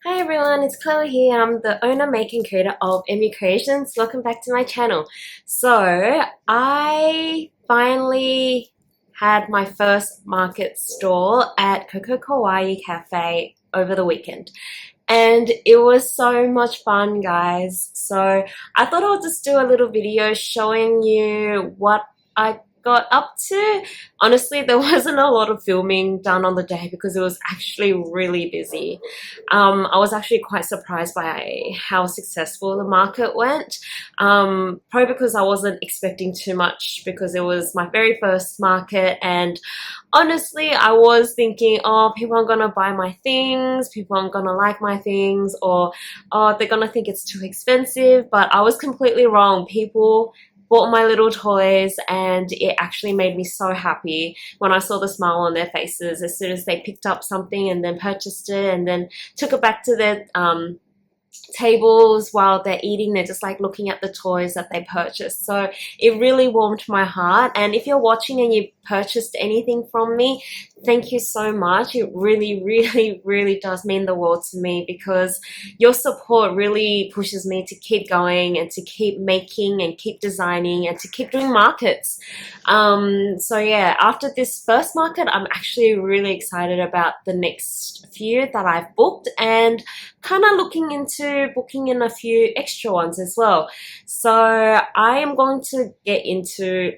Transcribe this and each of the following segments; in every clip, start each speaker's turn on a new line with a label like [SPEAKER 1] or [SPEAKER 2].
[SPEAKER 1] Hi everyone, it's Chloe here. I'm the owner, maker, and creator of MU Creations. Welcome back to my channel. So, I finally had my first market stall at Koko Kawaii Cafe over the weekend. And it was so much fun, guys. So, I thought I'll just do a little video showing you what I got up to. Honestly, there wasn't a lot of filming done on the day because it was actually really busy. I was actually quite surprised by how successful the market went. Probably because I wasn't expecting too much because it was my very first market, and honestly, I was thinking, oh, people aren't gonna buy my things, people aren't gonna like my things, or oh, they're gonna think it's too expensive. But I was completely wrong. People bought my little toys, and it actually made me so happy when I saw the smile on their faces as soon as they picked up something and then purchased it and then took it back to their tables while they're eating. They're just like looking at the toys that they purchased. So it really warmed my heart. And if you're watching and you purchased anything from me, thank you so much. It really does mean the world to me because your support really pushes me to keep going and to keep making and keep designing and to keep doing markets. So yeah, after this first market, I'm actually really excited about the next few that I've booked, and kind of looking into booking in a few extra ones as well. So I am going to get into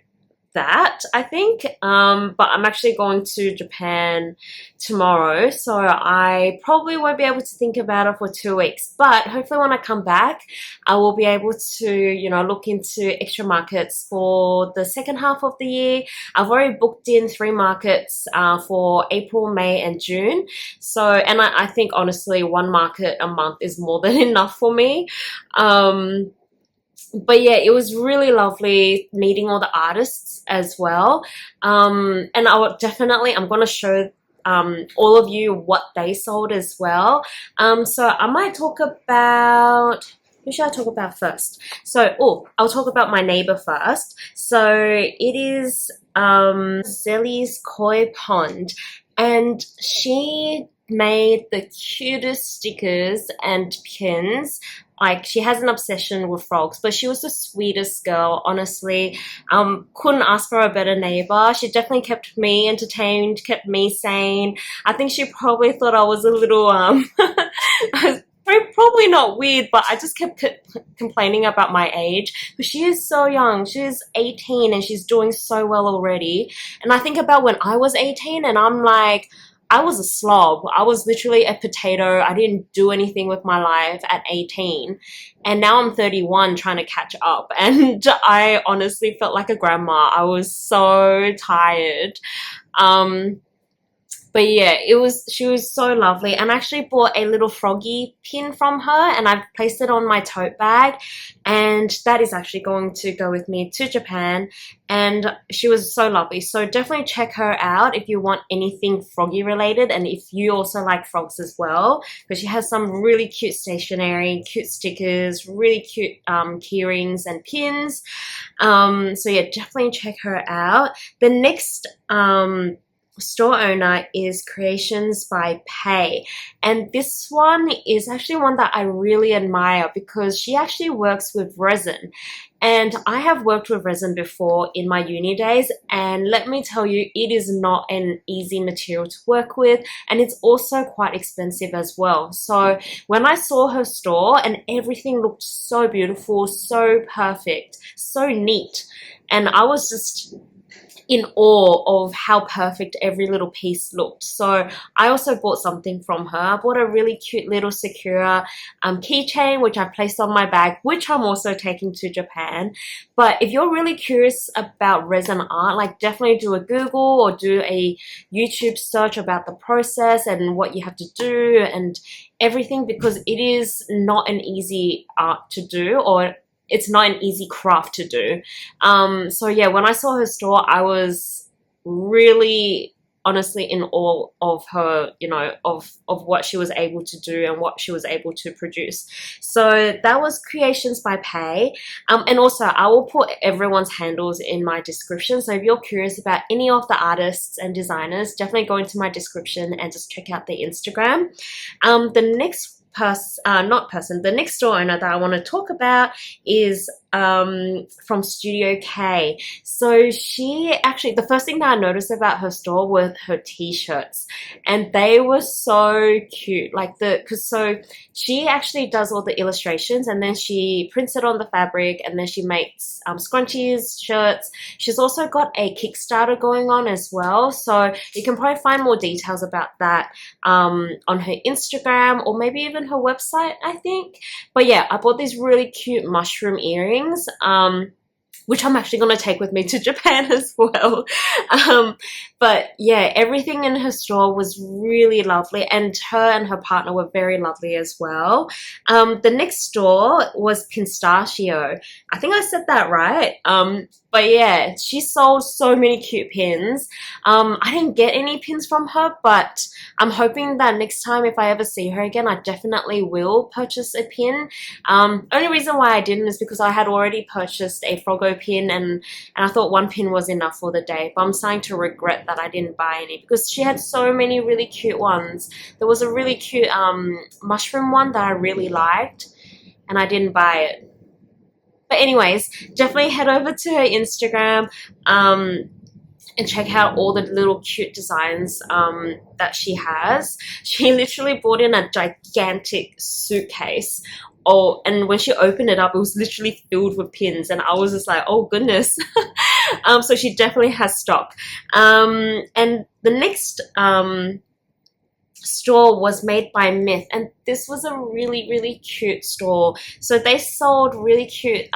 [SPEAKER 1] that, I think. But I'm actually going to Japan tomorrow, so I probably won't be able to think about it for 2 weeks. But hopefully when I come back, I will be able to, look into extra markets for the second half of the year. I've already booked in 3 markets for April, May, and June. So, and I think honestly, 1 market a month is more than enough for me. But yeah, it was really lovely meeting all the artists as well. And I'm going to show all of you what they sold as well. So I might talk about, who should I talk about first? So, I'll talk about my neighbor first. So it is Zelly's Koi Pond, and she made the cutest stickers and pins. Like, she has an obsession with frogs, but she was the sweetest girl, honestly. Couldn't ask for a better neighbor. She definitely kept me entertained, kept me sane. I think she probably thought I was a little, probably not weird, but I just kept complaining about my age. But she is so young. She's 18 and she's doing so well already. And I think about when I was 18 and I'm like, I was a slob. I was literally a potato. I didn't do anything with my life at 18. And now I'm 31 trying to catch up. And I honestly felt like a grandma. I was so tired. But yeah, she was so lovely, and I actually bought a little froggy pin from her, and I've placed it on my tote bag, and that is actually going to go with me to Japan. And she was so lovely. So definitely check her out if you want anything froggy related, and if you also like frogs as well, because she has some really cute stationery, cute stickers, really cute key rings and pins. So yeah, definitely check her out. The next store owner is Creations by Pay, and this one is actually one that I really admire because she actually works with resin, and I have worked with resin before in my uni days, and let me tell you, it is not an easy material to work with, and it's also quite expensive as well. So when I saw her store, and everything looked so beautiful, so perfect, so neat, and I was just in awe of how perfect every little piece looked. So I also bought something from her. I bought a really cute little Sakura keychain, which I placed on my bag, which I'm also taking to Japan. But if you're really curious about resin art, like, definitely do a Google or do a YouTube search about the process and what you have to do and everything, because it is not an easy art to do, or it's not an easy craft to do. So yeah, when I saw her store, I was really honestly in awe of her, of what she was able to do and what she was able to produce. So that was Creations by Pay. And also I will put everyone's handles in my description. So if you're curious about any of the artists and designers, definitely go into my description and just check out their Instagram. The next the next store owner that I want to talk about is from Studio K. So she actually, the first thing that I noticed about her store were her t-shirts, and they were so cute. Like so she actually does all the illustrations, and then she prints it on the fabric, and then she makes scrunchies, shirts. She's also got a Kickstarter going on as well, so you can probably find more details about that on her Instagram, or maybe even her website, I think. But yeah, I bought these really cute mushroom earrings, which I'm actually going to take with me to Japan as well. But yeah, everything in her store was really lovely, and her partner were very lovely as well. The next store was Pistachio. I think I said that right. But yeah, she sold so many cute pins. I didn't get any pins from her, but I'm hoping that next time if I ever see her again, I definitely will purchase a pin. Only reason why I didn't is because I had already purchased a Froggo pin, and I thought one pin was enough for the day. But I'm starting to regret that I didn't buy any, because she had so many really cute ones. There was a really cute mushroom one that I really liked, and I didn't buy it. But anyways, definitely head over to her Instagram and check out all the little cute designs that she has. She literally brought in a gigantic suitcase. Oh, and when she opened it up, it was literally filled with pins, and I was just like, oh goodness. So she definitely has stock. And the next store was Made by Myth, and this was a really cute store. So they sold really cute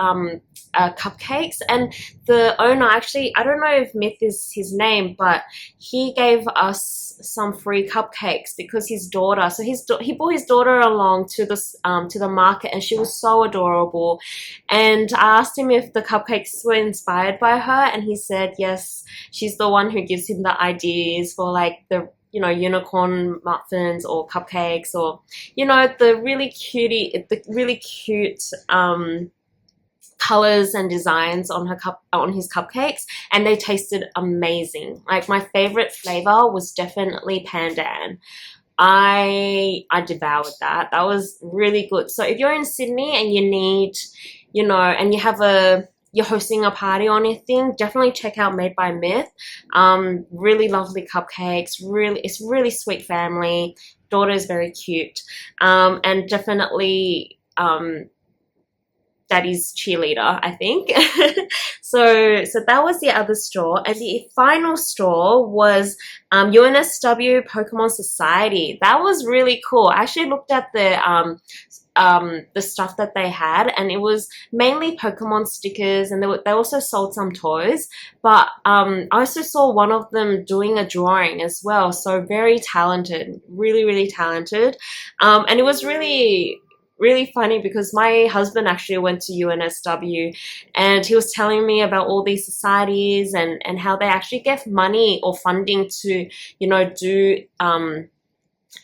[SPEAKER 1] cupcakes, and the owner, actually, I don't know if Myth is his name, but he gave us some free cupcakes because his daughter, so he brought his daughter along to the market, and she was so adorable. And I asked him if the cupcakes were inspired by her, and he said yes, she's the one who gives him the ideas for like the unicorn muffins or cupcakes, or the really cute colors and designs on his cupcakes, and they tasted amazing. Like, my favorite flavor was definitely pandan. I devoured that. That was really good. So if you're in Sydney and you need, and you're hosting a party or anything, definitely check out Made by Myth. Really lovely cupcakes. It's really sweet family. Daughter is very cute. And definitely daddy's cheerleader, I think. So that was the other store. And the final store was UNSW Pokemon Society. That was really cool. I actually looked at the stuff that they had, and it was mainly Pokemon stickers, and they also sold some toys. But I also saw one of them doing a drawing as well. So very talented, really talented. And it was really funny because my husband actually went to UNSW, and he was telling me about all these societies and how they actually get money or funding to do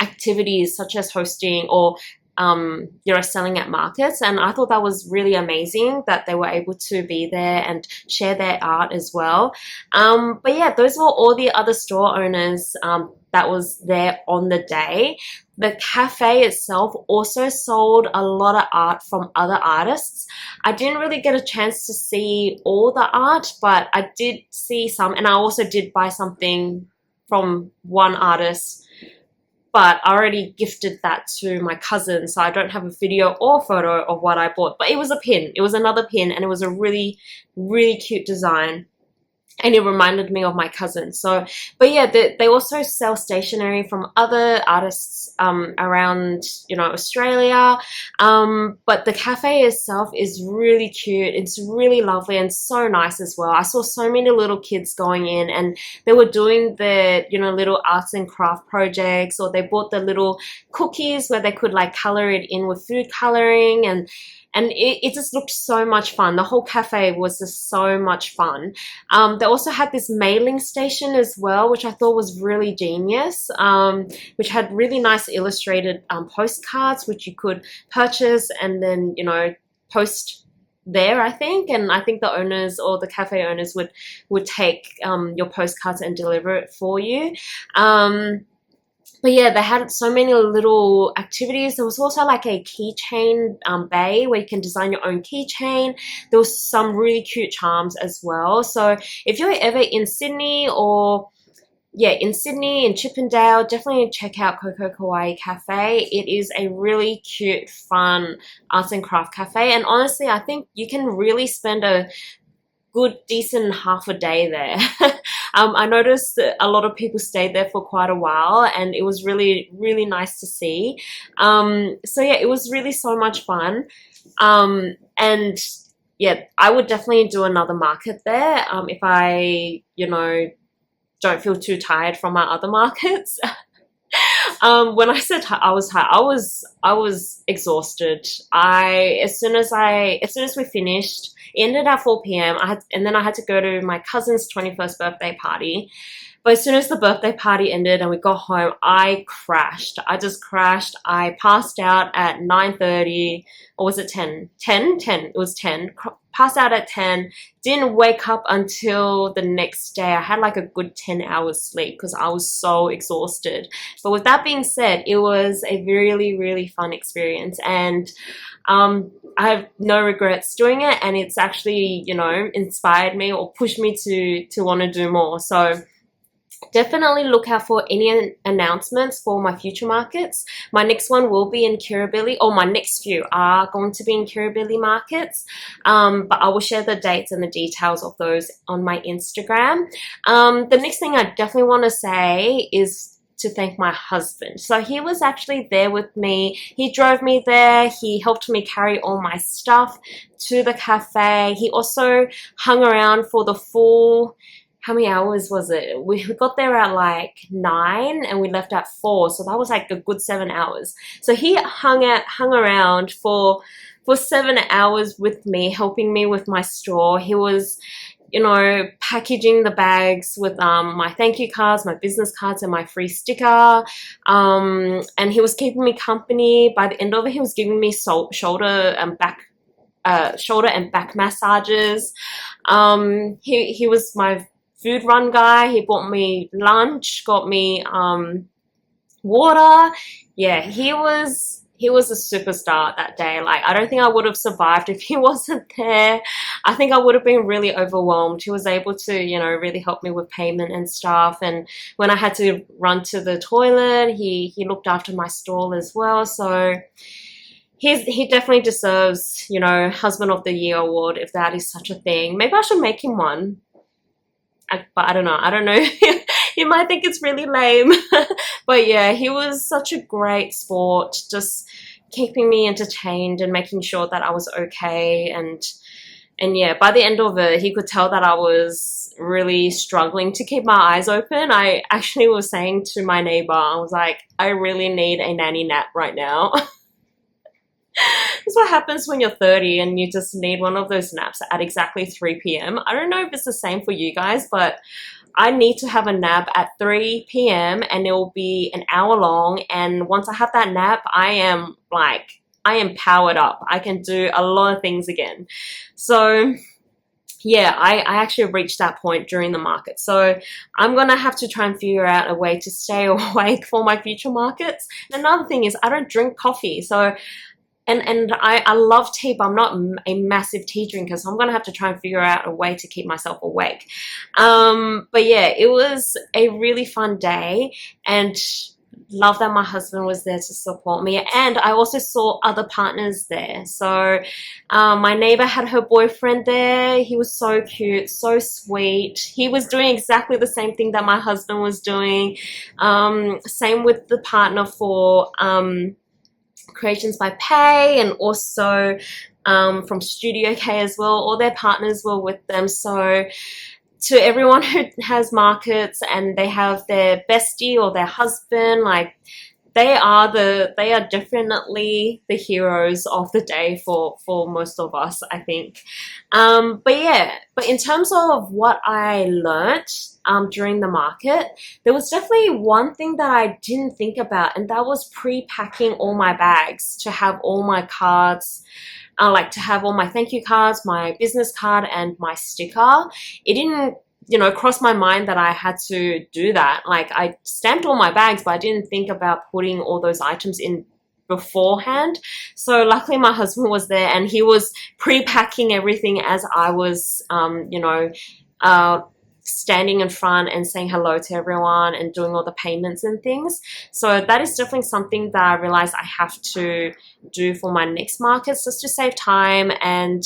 [SPEAKER 1] activities such as hosting or selling at markets. And I thought that was really amazing that they were able to be there and share their art as well. But yeah, those were all the other store owners that was there on the day. The cafe itself also sold a lot of art from other artists. I didn't really get a chance to see all the art, but I did see some, and I also did buy something from one artist, but I already gifted that to my cousin, so I don't have a video or photo of what I bought. But it was a pin. It was another pin, and it was a really cute design. And it reminded me of my cousin. So, but yeah, they also sell stationery from other artists around, Australia. But the cafe itself is really cute. It's really lovely and so nice as well. I saw so many little kids going in, and they were doing the, little arts and craft projects, or they bought the little cookies where they could like color it in with food coloring, and it just looked so much fun. The whole cafe was just so much fun. They also had this mailing station as well, which I thought was really genius, which had really nice illustrated postcards, which you could purchase and then, post there, I think. And I think the owners or the cafe owners would take your postcards and deliver it for you. but yeah, they had so many little activities. There was also like a keychain bay where you can design your own keychain. There was some really cute charms as well. So if you're ever in Sydney, or yeah, in Sydney, in Chippendale, definitely check out Koko Kawaii Cafe. It is a really cute, fun arts and craft cafe. And honestly, I think you can really spend a good, decent half a day there. I noticed that a lot of people stayed there for quite a while, and it was really, really nice to see. So yeah, it was really so much fun. And yeah, I would definitely do another market there if I, don't feel too tired from my other markets. When I said I was tired, I was exhausted. As soon as we finished, it ended at 4 p.m. And then I had to go to my cousin's 21st birthday party. But as soon as the birthday party ended and we got home, I crashed. I just crashed. I passed out at 9:30, or was it 10? 10? 10. It was 10. Passed out at 10. Didn't wake up until the next day. I had like a good 10 hours sleep because I was so exhausted. But with that being said, it was a really, really fun experience. And I have no regrets doing it. And it's actually, inspired me or pushed me to want to do more. So definitely look out for any announcements for my future markets. My next one will be in Kirribilli, or my next few are going to be in Kirribilli markets, but I will share the dates and the details of those on my Instagram. The next thing I definitely want to say is to thank my husband. So he was actually there with me. He drove me there. He helped me carry all my stuff to the cafe. He also hung around for the full, how many hours was it? We got there at like 9 and we left at 4. So that was like a good 7 hours. So he hung around for 7 hours with me, helping me with my store. He was, packaging the bags with my thank you cards, my business cards, and my free sticker. And he was keeping me company. By the end of it, he was giving me shoulder and back massages. He was my food run guy. He bought me lunch, got me water. Yeah, he was a superstar that day. Like, I don't think I would have survived if he wasn't there. I think I would have been really overwhelmed. He was able to, really help me with payment and stuff. And when I had to run to the toilet, he looked after my stall as well. So he definitely deserves, Husband of the Year award, if that is such a thing. Maybe I should make him one. But I don't know. You might think it's really lame. But yeah, he was such a great sport, just keeping me entertained and making sure that I was okay. And yeah, by the end of it, he could tell that I was really struggling to keep my eyes open. I actually was saying to my neighbor, I was like, I really need a nanny nap right now. That's what happens when you're 30 and you just need one of those naps at exactly 3 p.m. I don't know if it's the same for you guys, but I need to have a nap at 3 p.m. and it will be an hour long. And once I have that nap, I am powered up. I can do a lot of things again. So yeah, I actually reached that point during the market. So I'm going to have to try and figure out a way to stay awake for my future markets. And another thing is I don't drink coffee. So And I love tea, but I'm not a massive tea drinker, so I'm going to have to try and figure out a way to keep myself awake. But yeah, it was a really fun day, and love that my husband was there to support me. And I also saw other partners there. So my neighbor had her boyfriend there. He was so cute, so sweet. He was doing exactly the same thing that my husband was doing. Same with the partner for Creations by Pay, and also from Studio K as well. All their partners were with them. So to everyone who has markets and they have their bestie or their husband, like, they are definitely the heroes of the day for most of us, I think. But in terms of what I learnt during the market, there was definitely one thing that I didn't think about, and that was pre-packing all my bags to have all my cards, to have all my thank you cards, my business card, and my sticker. It didn't you know, crossed my mind that I had to do that. Like, I stamped all my bags, but I didn't think about putting all those items in beforehand. So luckily my husband was there and he was pre-packing everything as I was, you know, standing in front and saying hello to everyone and doing all the payments and things. So that is definitely something that I realized I have to do for my next markets, just to save time, and,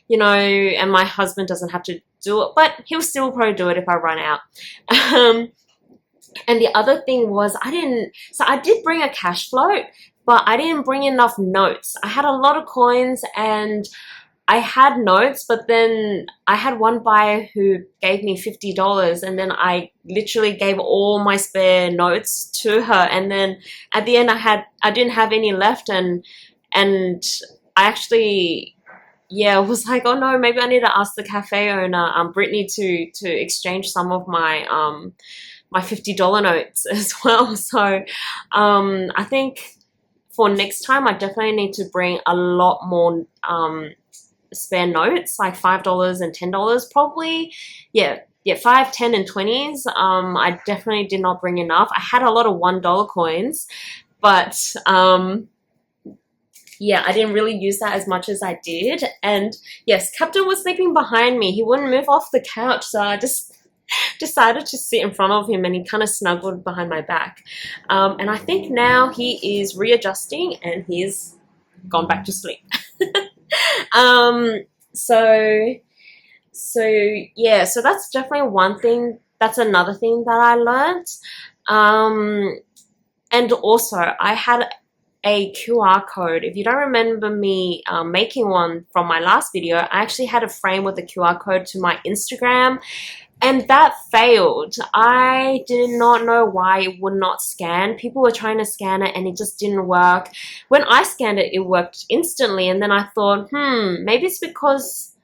[SPEAKER 1] you know, and my husband doesn't have to do it, but he'll still probably do it if I run out. And the other thing was I did bring a cash float, but I didn't bring enough notes. I had a lot of coins and I had notes, but then I had one buyer who gave me $50, and then I literally gave all my spare notes to her, and then at the end I didn't have any left, and I actually, yeah, was like, oh no, maybe I need to ask the cafe owner, Brittany, to exchange some of my my $50 notes as well. So I think for next time I definitely need to bring a lot more spare notes, like $5 and $10 probably. Yeah, 5, 10, and 20s. I definitely did not bring enough. I had a lot of $1 coins, but yeah, I didn't really use that as much as I did. And yes, Captain was sleeping behind me. He wouldn't move off the couch, so I just decided to sit in front of him, and he kind of snuggled behind my back. And I think now he is readjusting and he's gone back to sleep. So yeah, so that's definitely one thing. That's another thing that I learned. And also I had a QR code. If you don't remember me making one from my last video, I actually had a frame with a QR code to my Instagram, and that failed. I did not know why it would not scan. People were trying to scan it and it just didn't work. When I scanned it, it worked instantly, and then I thought, maybe it's because,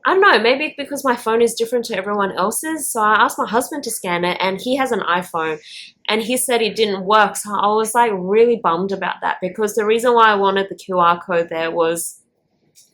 [SPEAKER 1] I don't know, maybe it's because my phone is different to everyone else's. So I asked my husband to scan it, and he has an iPhone, and he said it didn't work. So I was like really bummed about that, because the reason why I wanted the QR code there was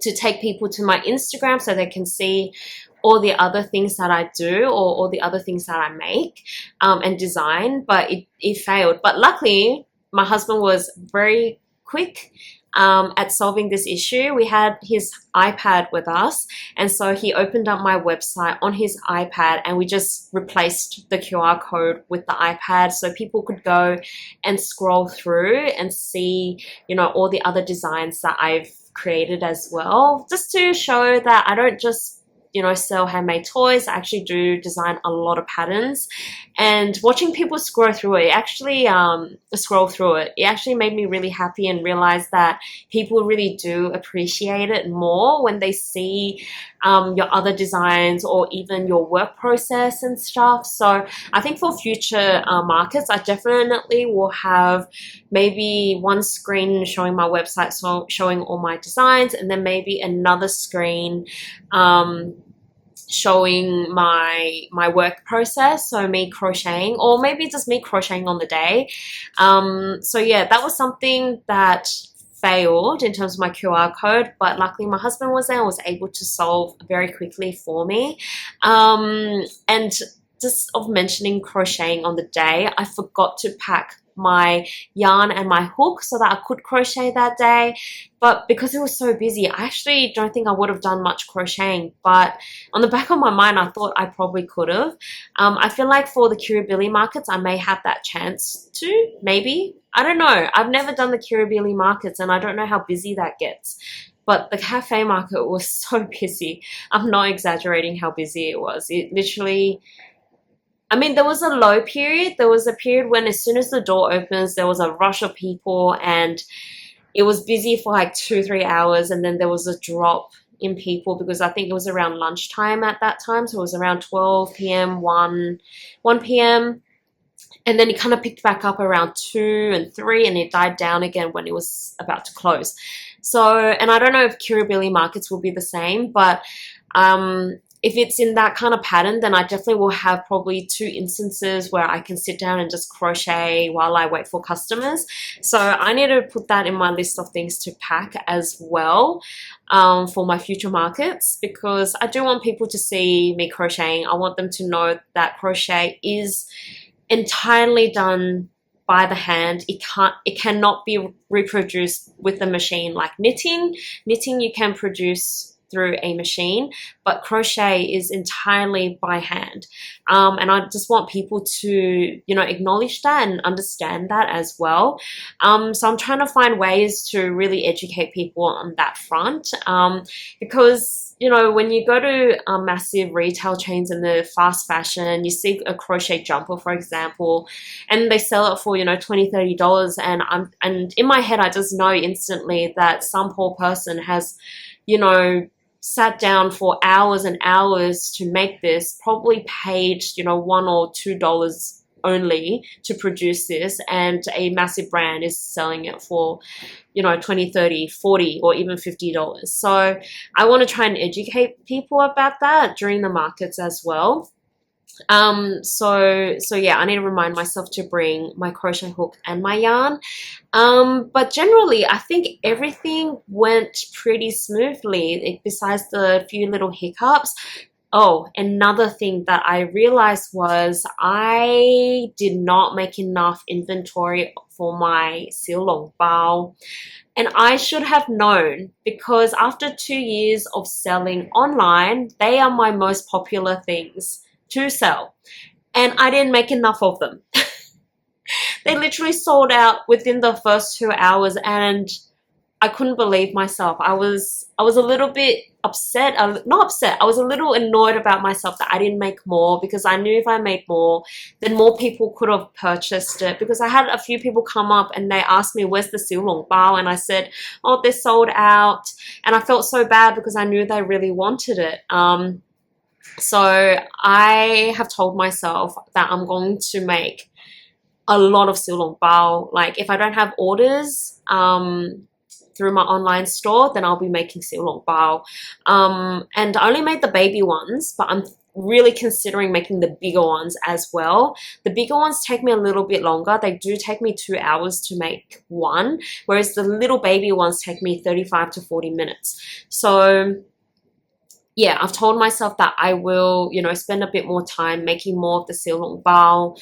[SPEAKER 1] to take people to my Instagram so they can see all the other things that I do, or all the other things that I make and design, but it failed. But luckily, my husband was very quick at solving this issue. We had his iPad with us, and so he opened up my website on his iPad, and we just replaced the QR code with the iPad so people could go and scroll through and see, you know, all the other designs that I've created as well, just to show that I don't just, you know, sell handmade toys. I actually do design a lot of patterns, and watching people scroll through it, actually it actually made me really happy, and realize that people really do appreciate it more when they see your other designs, or even your work process and stuff. So I think for future markets, I definitely will have maybe one screen showing my website, so showing all my designs, and then maybe another screen showing my work process, so me crocheting, or maybe just me crocheting on the day. So yeah, that was something that failed in terms of my QR code, but luckily my husband was there and was able to solve very quickly for me. And just of mentioning crocheting on the day, I forgot to pack my yarn and my hook so that I could crochet that day, but because it was so busy, I actually don't think I would have done much crocheting. But on the back of my mind, I thought I probably could have. I feel like for the Kirribilli markets, I may have that chance to, maybe. I don't know. I've never done the Kirribilli markets, and I don't know how busy that gets. But the cafe market was so busy. I'm not exaggerating how busy it was. It literally, I mean, there was a low period. There was a period when as soon as the door opens, there was a rush of people, and it was busy for like 2-3 hours, and then there was a drop in people because I think it was around lunchtime at that time. So it was around 12 p.m., 1 p.m. And then it kind of picked back up around 2 and 3, and it died down again when it was about to close. So, and I don't know if Kirribilli markets will be the same, but if it's in that kind of pattern, then I definitely will have probably 2 instances where I can sit down and just crochet while I wait for customers. So I need to put that in my list of things to pack as well, for my future markets, because I do want people to see me crocheting. I want them to know that crochet is entirely done by the hand. It cannot be reproduced with a machine like knitting. Knitting you can produce through a machine, but crochet is entirely by hand. And I just want people to, you know, acknowledge that and understand that as well. So I'm trying to find ways to really educate people on that front, because you know, when you go to massive retail chains in the fast fashion, you see a crochet jumper, for example, and they sell it for, you know, $20, $30, and in my head I just know instantly that some poor person has, you know, sat down for hours and hours to make this, probably paid, you know, $1 or $2 only to produce this, and a massive brand is selling it for, you know, 20, 30, 40, or even $50. So I want to try and educate people about that during the markets as well. So yeah, I need to remind myself to bring my crochet hook and my yarn. But generally, I think everything went pretty smoothly, besides the few little hiccups. Oh, another thing that I realized was I did not make enough inventory for my silong bao. And I should have known, because after 2 years of selling online, they are my most popular things to sell. And I didn't make enough of them. They literally sold out within the first 2 hours, and I couldn't believe myself. I was a little bit upset, not upset, I was a little annoyed about myself that I didn't make more, because I knew if I made more, then more people could have purchased it. Because I had a few people come up and they asked me, where's the silong bao? And I said, oh, they're sold out. And I felt so bad because I knew they really wanted it. So I have told myself that I'm going to make a lot of silong bao. Like if I don't have orders through my online store, then I'll be making silong bao. And I only made the baby ones, but I'm really considering making the bigger ones as well. The bigger ones take me a little bit longer. They do take me 2 hours to make one, whereas the little baby ones take me 35 to 40 minutes. So yeah, I've told myself that I will, you know, spend a bit more time making more of the silong bao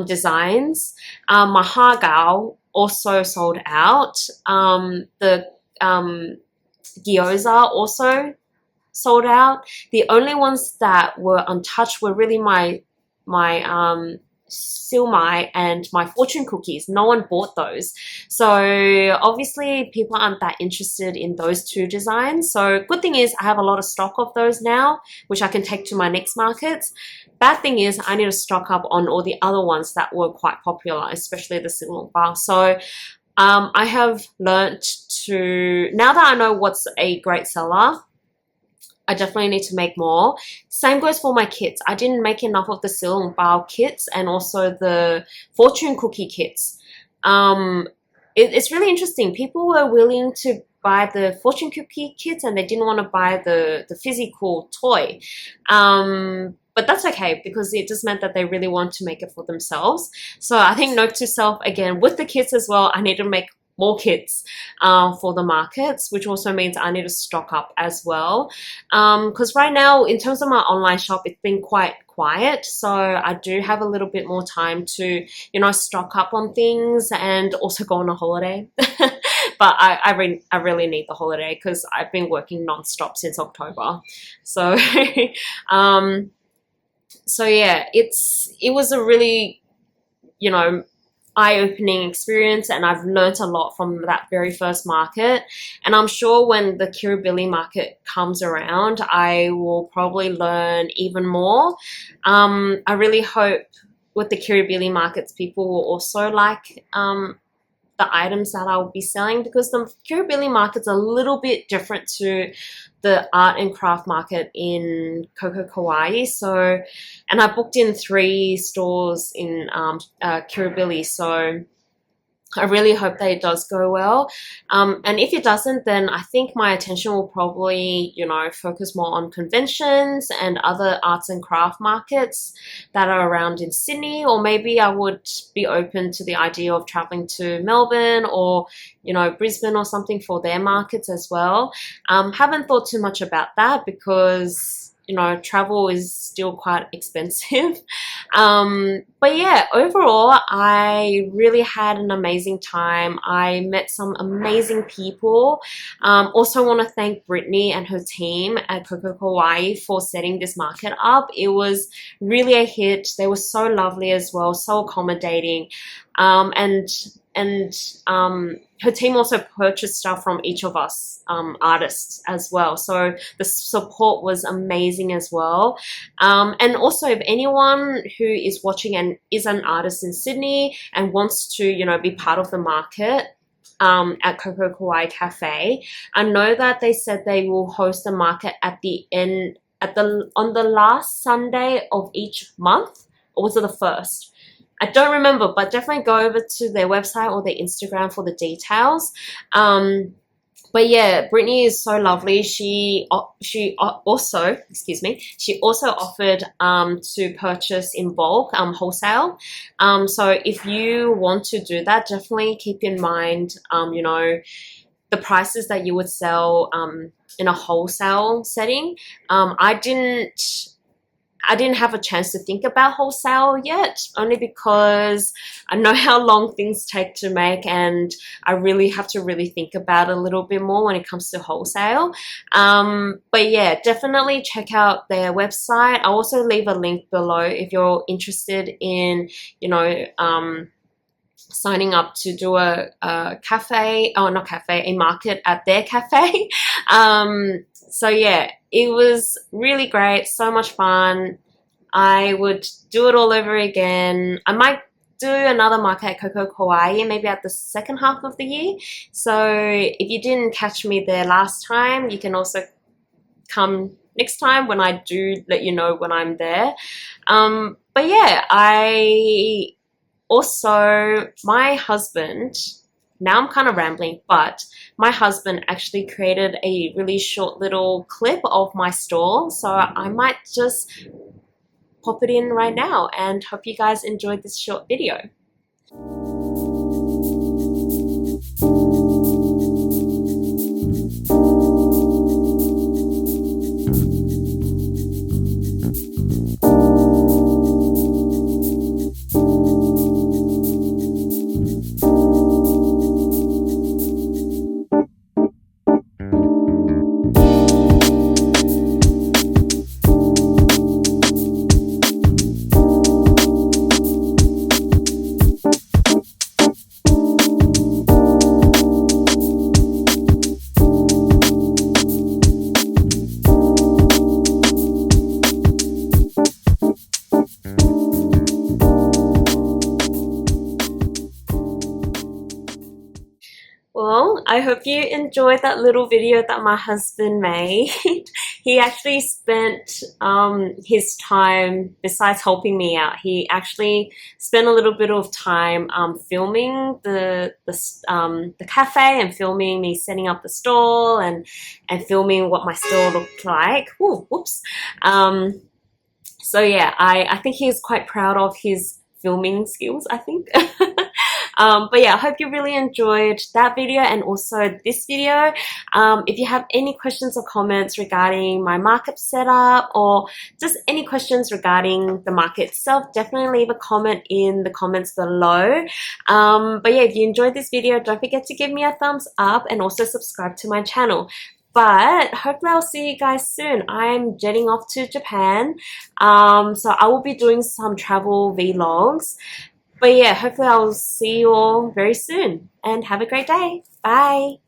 [SPEAKER 1] designs. My hagao also sold out. The gyoza also sold out. The only ones that were untouched were really my silmai and my fortune cookies. No one bought those, so obviously people aren't that interested in those 2 designs. So good thing is I have a lot of stock of those now, which I can take to my next markets. Bad thing is I need to stock up on all the other ones that were quite popular, especially the silong bao. So I have learnt to, now that I know what's a great seller, I definitely need to make more. Same goes for my kits. I didn't make enough of the silong bao kits and also the fortune cookie kits. It's really interesting. People were willing to buy the fortune cookie kits and they didn't want to buy the physical toy. But that's okay, because it just meant that they really want to make it for themselves. So I think note to self, again, with the kits as well, I need to make more kits for the markets, which also means I need to stock up as well. Because right now, in terms of my online shop, it's been quite quiet. So I do have a little bit more time to, you know, stock up on things and also go on a holiday. But I really need the holiday because I've been working non-stop since October. So, so yeah, it was a really, you know, eye-opening experience, and I've learnt a lot from that very first market. And I'm sure when the Kirribilli market comes around, I will probably learn even more. I really hope with the Kirribilli markets, people will also like the items that I'll be selling, because the Kirribilli market's a little bit different to the art and craft market in Koko Kawaii. So, and I booked in 3 stores in Kirribilli. So I really hope that it does go well. And if it doesn't, then I think my attention will probably, you know, focus more on conventions and other arts and craft markets that are around in Sydney. Or maybe I would be open to the idea of traveling to Melbourne or, you know, Brisbane or something for their markets as well. Haven't thought too much about that because, you know, travel is still quite expensive. But yeah, overall, I really had an amazing time. I met some amazing people. Also want to thank Brittany and her team at Koko Kawaii for setting this market up. It was really a hit. They were so lovely as well, so accommodating. And her team also purchased stuff from each of us artists as well. So the support was amazing as well. And also, if anyone who is watching and is an artist in Sydney and wants to, you know, be part of the market at Koko Kawaii Cafe, I know that they said they will host a market at the end, on the last Sunday of each month, or was it the first? I don't remember, but definitely go over to their website or their Instagram for the details. But yeah, Brittany is so lovely. She also, excuse me, she also offered to purchase in bulk, wholesale. So if you want to do that, definitely keep in mind, you know, the prices that you would sell in a wholesale setting. I didn't have a chance to think about wholesale yet, only because I know how long things take to make, and I really have to really think about it a little bit more when it comes to wholesale. But yeah, definitely check out their website. I'll also leave a link below if you're interested in, you know, signing up to do a cafe, oh not cafe, a market at their cafe. So yeah, it was really great, so much fun. I would do it all over again. I might do another market at Koko Kawaii maybe at the second half of the year. So if you didn't catch me there last time, you can also come next time when I do let you know when I'm there. But yeah, my husband, now I'm kind of rambling, but my husband actually created a really short little clip of my stall. So I might just pop it in right now and hope you guys enjoyed this short video. Well, I hope you enjoyed that little video that my husband made. He actually spent his time, besides helping me out, he actually spent a little bit of time filming the cafe and filming me setting up the stall and filming what my store looked like. Ooh, whoops. So yeah, I think he was quite proud of his filming skills, I think. But yeah, I hope you really enjoyed that video and also this video. If you have any questions or comments regarding my market setup or just any questions regarding the market itself, definitely leave a comment in the comments below. But yeah, if you enjoyed this video, don't forget to give me a thumbs up and also subscribe to my channel. But hopefully I'll see you guys soon. I'm jetting off to Japan, so I will be doing some travel vlogs. But yeah, hopefully I'll see you all very soon and have a great day. Bye.